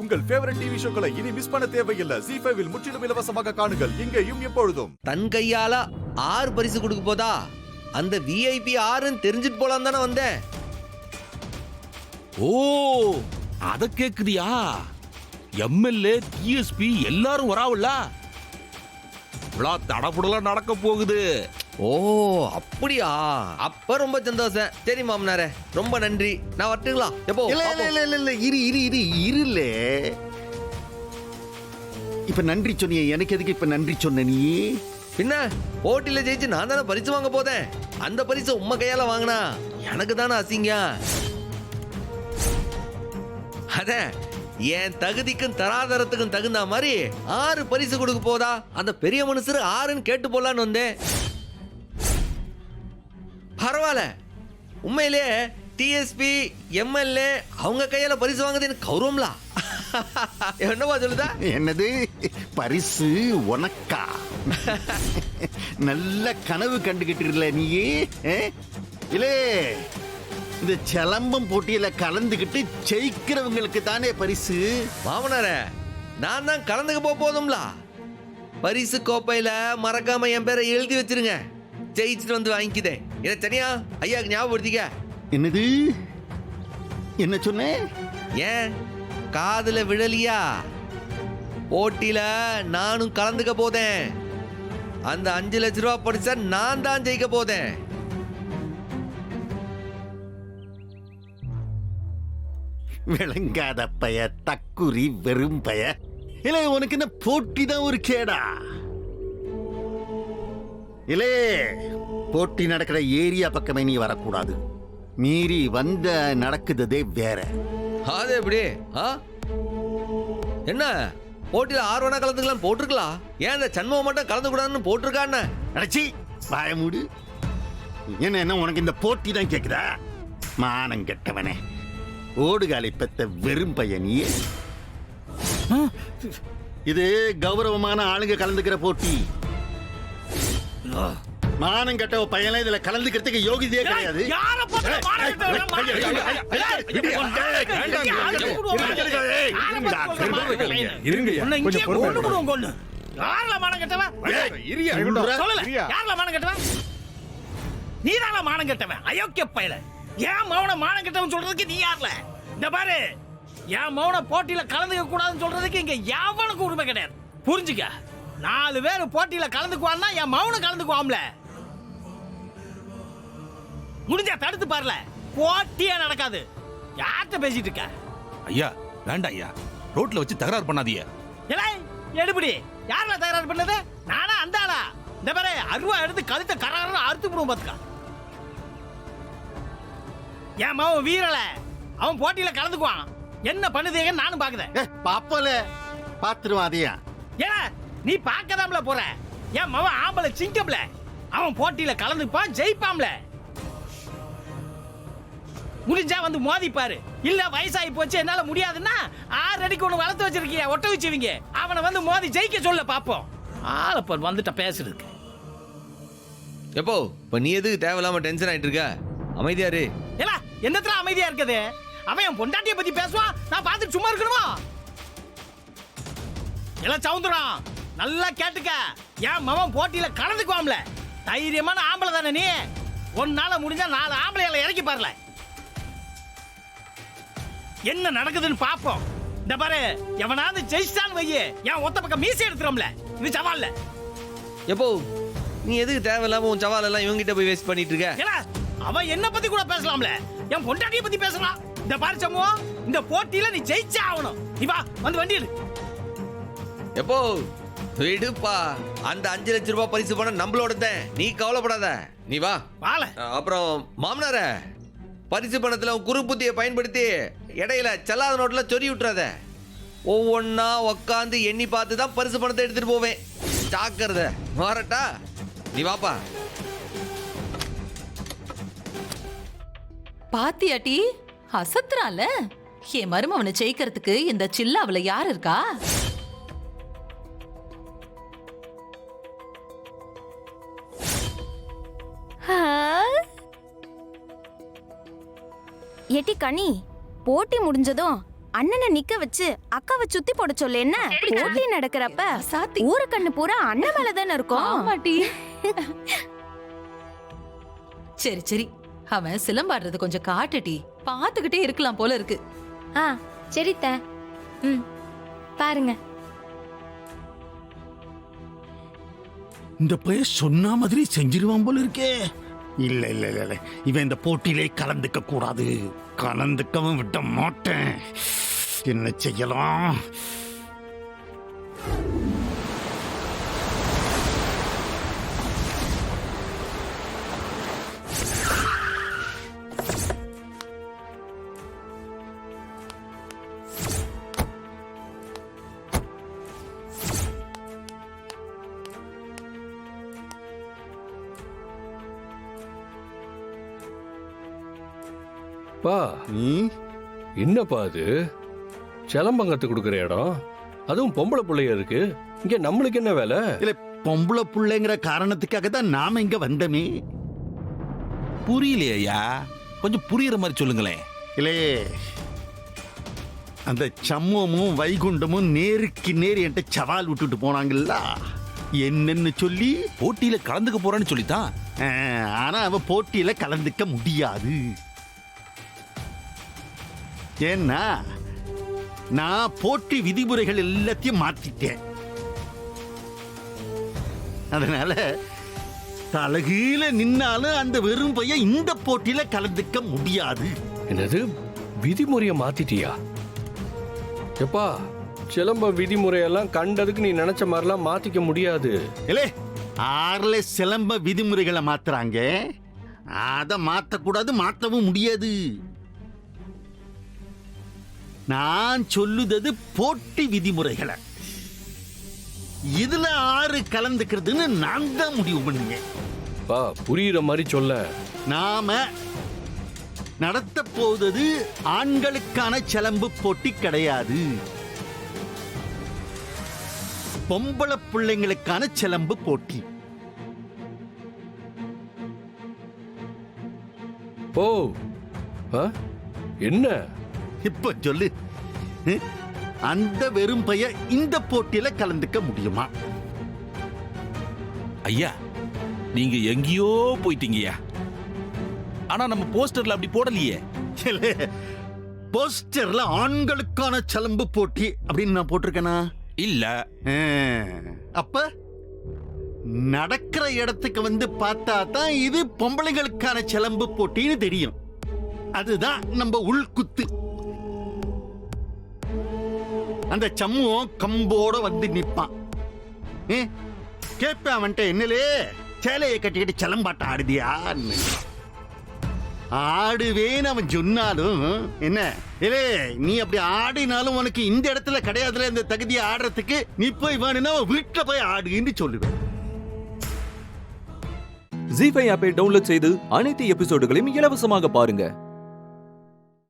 உங்கள் favourite TV ஷோக்களை இனி miss பண்ண தேவையில்லை. ZEE5 இல் முற்றிலும் இலவசமாக காணுங்கள். இங்கேயும் எப்பொழுதும். தன் கையால 6 பரிசு கொடுக்க போதா? அந்த VIP 6ன்னு தெரிஞ்சிட்டு போலாம் தானே வந்தேன். ஓ, அத கேக்குறியா? MLA, TSP எல்லாரும் வராவுல்ல? விழா தடபுடலாம் நடக்க போகுது. ஓ அப்படியா? அப்ப ரொம்ப சந்தோஷம். சரி மாமனாரே, ரொம்ப நன்றி. நான் வரட்டுங்களா? எப்போ? இல்ல இருல. இப்ப நன்றி சொன்னியே, எனக்கு எதுக்கு இப்ப நன்றி சொன்ன நீ? பின்ன போட்டியில ஜெயிச்சு நான் தானே பரிசு வாங்க போதேன். அந்த பரிசு உம்ம கையால வாங்கினா எனக்கு தானே அசிங்கம். அத என் தகுதிக்கும் தராதரத்துக்கும் தகுந்த மாதிரி 6 பரிசு கொடுக்க போதா? அந்த பெரிய மனுஷரு 6ன்னு கேட்டு போலான்னு வந்தேன். பரவாயில்ல, உண்மையிலே TSP MLA அவங்க கையால பரிசு வாங்குறது எனக்கு கௌரவம்லா. என்னவா சொல்லுதா? என்னது பரிசு உனக்கா? நல்ல கனவு கண்டுகிட்டு நீயே. இல்லே, இந்த சிலம்பம் போட்டியில கலந்துகிட்டு ஜெயிக்கிறவங்களுக்கு தானே பரிசு. மாமனாரே, நான் தான் கலந்துக்க போதும்லா. பரிசு கோப்பையில மறக்காம என் பேரை எழுதி வச்சிருங்க. ஜெயிச்சுட்டு வந்து வாங்கிக்கிதேன். இதை தனியா ஐயாக்கு ஞாபகப்படுத்திக்க. என்னது? என்ன சொன்ன? ஏன் காதுல விழலியா? போட்டியில நானும் கலந்துக்க போதேன். அந்த 5 லட்ச ரூபா பரிசா நான் தான் ஜெயிக்க போதேன். விளங்காத பய, தக்குரி, வெறும் பய. இல்ல, உனக்கு என்ன போட்டி தான் ஒரு கேடா? இல்லே, போட்டி நடக்கிற ஏரியா பக்கமே நீ வரக்கூடாது. மீறி வந்த நடக்குதே வேற. அது எப்படி? என்ன போட்டியில 6 வேணா கலந்துக்கலாம் போட்டிருக்கலாம். ஏன் இந்த சண்முகம் மட்டும் கலந்து கூடாதுன்னு போட்டிருக்கான்னு? அடைச்சி வாய மூடு. என்ன உனக்கு இந்த போட்டி தான் கேக்குதா? மானம் கெட்டவனே, ஓடுகாலி பெத்த வெறும் பையனியே. இது கௌரவமான ஆளுங்க கலந்துக்கிற போட்டி. மானம் கெட்ட பையன் இதுல கலந்துக்கிறதுக்கு யோகிதையே கிடையாது. நீதான மானம் கெட்டவன், அயோக்கிய பையல. ஏன் மௌன மானம் கெட்டவன் சொல்றதுக்கு நீ யார்ல? இந்த பாரு, என் மௌன போட்டியில கலந்துக்க கூடாதுன்னு சொல்றதுக்கு இங்க எவனுக்கு உரிமை கிடையாது. புரிஞ்சுக்க. 4 பேர் போட்டியில கலந்துக்குவான்னா என் மௌனம் கலந்துக்குவாம்ல. முடிஞ்சா தடுத்து பாருல, போட்டியே நடக்காது. யார்கிட்ட பேசிட்டு இருக்க? ஐயா வேண்டாம் ஐயா, ரோட்ல வச்சு தகராறு பண்ணாதீங்க. எடுபடி யாரா தகராறு பண்ணது? நானா அந்த ஆளா? இந்த பாரு, அருவா எடுத்து கழுத்தை கராரன்னு அறுத்து போடுவோம் பாத்துக்க. என் மகன் வீரல, அவன் போட்டியில கலந்துக்குவான். என்ன பண்ணுதேன்னு நானும் பாக்குறேன். பாப்பல பாத்துருவான். அதையா ஏன்னா நீ பார்க்கதாம்ல போற. என் மகன் ஆம்பளை சிங்கம்ல, அவன் போட்டியில கலந்துப்பான், ஜெயிப்பாம்ல. முடிஞ்சா வந்து மோதிப்பாரு. இல்ல வயசாகி போச்சு என்னால முடியாதுன்னா 6 அடிக்கு ஒண்ணு வளர்த்து வச்சிருக்கிய ஒட்ட வச்சுவீங்க, அவனை வந்து மோதி ஜெயிக்க சொல்ல பாப்போம். ஆளப்ப வந்துட்ட பேசுறதுக்கு. எப்போ இப்ப நீ எதுக்கு தேவையில்லாம டென்ஷன் ஆயிட்டு இருக்க? அமைதியாரு. ஏல என்னத்துல அமைதியா இருக்குது? அவன் என் பொண்டாட்டிய பத்தி பேசுவான், நான் பார்த்துட்டு சும்மா இருக்கணுமா? எல்லாம் சவுந்தரம் நல்லா கேட்டுக்க. என் மவன் போட்டியில கலந்துக்குவாம்ல. தைரியமான ஆம்பளை தானே நீ. ஒன்னால முடிஞ்சா 4 ஆம்பளைகளை இறக்கி பாருல. என்ன நடக்குதுன்னு பாப்போம். இந்த பாரு, எவனாவது ஜெயிச்சான்னு வையே, என் ஒத்த பக்கம் மீசை எடுத்துறோம்ல. இது சவால்ல. எப்போ நீ எதுக்கு தேவையில்லாம உன் சவால் எல்லாம் இவங்கிட்ட போய் வேஸ்ட் பண்ணிட்டு இருக்க? அவன் என்ன பத்தி கூட பேசலாம்ல, என் பொண்டாட்டிய பத்தி பேசலாம். இந்த பாரு சமூகம், இந்த போட்டியில நீ ஜெயிச்சே ஆகணும். நீ வா, வந்து வண்டி எடு. எப்போ விடுப்பா, அந்த 5 லட்ச ரூபாய் பரிசு பணம் நம்மளோட தான். நீ கவலைப்படாத, நீ வா. அப்புறம் மாமனார, பரிசு பணத்துல குறு புத்தியை பயன்படுத்தி இடையில செல்லாத நோட்ல சொறி விட்டுறாத. ஒவ்வொன்னா உக்காந்து எண்ணி பார்த்து தான் பரிசு பணத்தை எடுத்துட்டு போவேன். ஜாக்கிரத. வரட்டா? நீ வாப்பா. பாத்தியாட்டி அசத்துறால. என் மருமவனை ஜெயிக்கிறதுக்கு இந்த சில்லாவுல யார் இருக்கா? ஏட்டி கனி, போட்டி முடிஞ்சதும் அண்ணனை நிக்க வச்சு அக்காவை சுத்தி போட சொல்லு. என்ன போட்டி நடக்கிறப்ப சாத்தி. ஊரு கண்ணு பூரா அண்ணன் மேலதானே இருக்கும். ஆமாட்டி. சரி சரி, அவன் சிலம்பாடுறது கொஞ்சம் காட்டுட்டி, பாத்துக்கிட்டே இருக்கலாம் போல இருக்கு. ஆ சரித்த. பாருங்க. இந்த பையன் சொன்ன மாதிரி செஞ்சிருவான் போல இருக்கே. இல்ல இல்ல இல்ல இல்ல, இவன் இந்த போட்டியிலே கலந்துக்க கூடாது. கலந்துக்கவும் விட மாட்டேன். என்ன செய்யலாம்? பா, என்னப்பா அது? சிலம்பங்கத்து கொடுக்குற இடம், அதுவும் பொம்பளை பிள்ளைய இருக்கு. இங்க நம்மளுக்கு என்ன வேலை? இல்ல, பொம்பளை புள்ளைங்கிற காரணத்துக்காக தான் நாம இங்க வந்தமே. புரியலையா? கொஞ்சம் புரியுற மாதிரி சொல்லுங்களேன். இல்லே, அந்த சம்முவமும் வைகுண்டமும் நேருக்கு நேர் என்கிட்ட சவால் விட்டுட்டு போனாங்கல்ல, என்னன்னு சொல்லி. போட்டியில கலந்துக்க போறேன்னு சொல்லித்தான். ஆனா அவன் போட்டியில கலந்துக்க முடியாது. ஏன்னா நான் போட்டி விதிமுறைகள் எல்லாத்தையும் மாத்திட்டேன். அதனால தலகீழ நின்னாலும் அந்த வெறும் பையன் இந்த போட்டியில கலந்துக்க முடியாது. என்னது, விதிமுறைய மாத்திட்டியா? எப்பா, சிலம்ப விதிமுறையெல்லாம் கண்டதுக்கு நீ நினைச்ச மாதிரிலாம் மாத்திக்க முடியாது. இல்லே, ஆறுல சிலம்ப விதிமுறைகளை மாத்துறாங்க, அதை மாத்தக்கூடாது, மாத்தவும் முடியாது. நான் சொல்லுறது போட்டி விதிமுறைகளை. இதுல ஆறு கலந்துக்கிறதுன்னு நான் தான் முடிவு பண்ணுங்க. பா, புரியுற மாதிரி சொல்ல. நாம நடத்த போவது ஆண்களுக்கான சிலம்பு போட்டி கிடையாது, பொம்பளை பிள்ளைங்களுக்கான சிலம்பு போட்டி. ஓ, என்ன இப்ப சொல்லு, அந்த வெறும் பையன் இந்த போட்டியில கலந்துக்க முடியுமா? ஐயா, நீங்க எங்கேயோ போயிட்டீங்கயா. ஆனா நம்ம போஸ்டர்ல அப்படி போடலையே. போஸ்டர்ல ஆண்களுக்கான சிலம்பு போட்டி அப்படின்னு நான் போட்டிருக்கேனா? இல்ல. அப்ப நடக்கிற இடத்துக்கு வந்து பார்த்தா தான் இது பொம்பளைகளுக்கான சிலம்பு போட்டின்னு தெரியும். அதுதான் நம்ம உள்குத்து. அந்த சம்முவம் கம்போட வந்து நிப்பான். கேட்பேன் அவன்கிட்ட, என்னலே சேலையை கட்டிக்கிட்டு சிலம்பாட்டம் ஆடுதியா? ஆடுவேன்னு அவன் சொன்னாலும், என்ன இல்லே நீ அப்படி ஆடினாலும் உனக்கு இந்த இடத்துல கிடையாதுல இந்த தகுதியை ஆடுறதுக்கு, நீ போய் வேணும்னா வீட்டுல போய் ஆடுன்னு சொல்லுவேன். ஜீ5 ஆப்பை டவுன்லோட் செய்து அனைத்து எபிசோடுகளையும் இலவசமாக பாருங்க.